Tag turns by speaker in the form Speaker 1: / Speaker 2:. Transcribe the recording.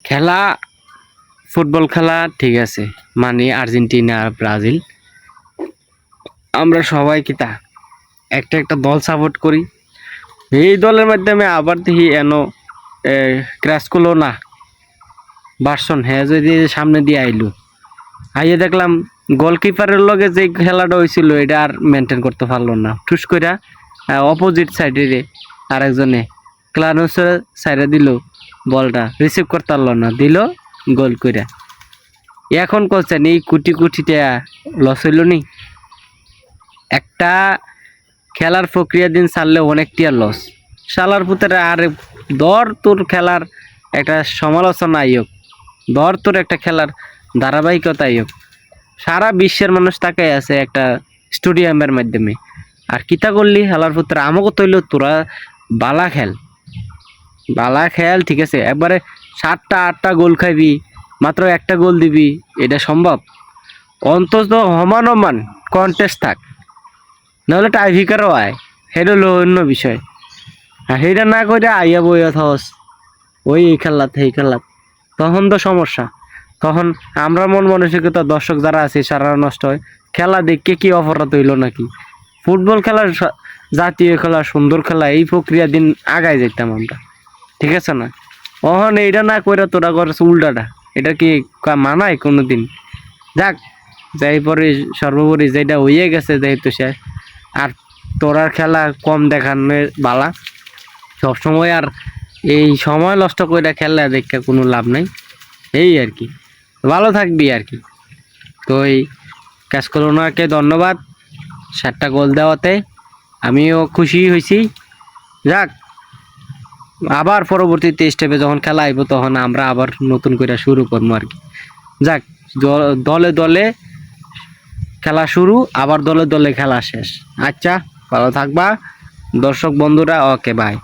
Speaker 1: খেলা ফুটবল খেলা ঠিক আছে, মানে আর্জেন্টিনা আর ব্রাজিল আমরা সবাই কিতা একটা একটা দল সাপোর্ট করি। এই দলের মাধ্যমে আবার দেখি ক্র্যাশ করলো না ভার্সন হ্যাঁ যদি সামনে দিয়ে আইয়ে দেখলাম গোলকিপারের লগে যে খেলাটা হয়েছিল এটা আর মেনটেন করতে পারলো না, ঠুস কইরা অপোজিট সাইডে আরেকজনে ক্লানোসের সাইডে দিল, বলটা রিসিভ করতে পারলো না, দিল গোল কইরা। এখন করছেন এই কোটি কোটি টাকা লস হইল নি। একটা খেলার প্রক্রিয়া দিন ছাড়লে অনেকটা লস। শালার পুতের আর দর তোর খেলার একটা সমালোচনা আইয়ক, দর তোর একটা খেলার ধারাবাহিকতা আইয়ক। সারা বিশ্বের মানুষ তাকাই আছে একটা স্টেডিয়ামের মাধ্যমে। আর কিতা করলি খেলার পুত্র আমাকে তৈল তোরা বালা খেল, বালা খেল ঠিক আছে, একবারে 7টা 8টা গোল খাইবি মাত্র একটা গোল দিবি, এটা সম্ভব? অন্তত সমান কন্টেস্ট থাক, নাহলে টাইভিকারও আয়, সেটা হলো অন্য বিষয়। আর সেইটা না করে আইয়া বইয়া থস ওই এই খেলাত সেই খেলাত, তখন তো সমস্যা। তখন আমরা মন মানসিকতা দর্শক যারা আছে সারা নষ্ট হয়। খেলা দেখে কি অপরাধ হইল নাকি? ফুটবল খেলার জাতীয় খেলা, সুন্দর খেলা, এই প্রক্রিয়া দিন আগায় যেতাম আমরা, ঠিক আছে না? অহন এইটা না কইরা তোরা করছ উল্টাটা, এটা কি মানায় কোনো দিন? যাক, যাই পরে সর্বোপরি যেটা হইয়ে গেছে যেহেতু শেষ। আর তোরার খেলা কম দেখানোর বালা, সবসময় আর এই সময় নষ্ট করে খেলা দেখে কোনো লাভ নাই। এই আর কি, ভালো থাকবি আর কি। তো এই ক্যাসকোলোনাকে ধন্যবাদ 7টা গোল দেওয়াতে, আমিও খুশি হয়েছি। যাক, আবার পরবর্তীতে স্টেপে যখন খেলা আইব তখন আমরা আবার নতুন করে শুরু করবো আর কি। যাক, দলে দলে খেলা শুরু, আবার দলে দলে খেলা শেষ। আচ্ছা, ভালো থাকবা দর্শক বন্ধুরা, ওকে বাই।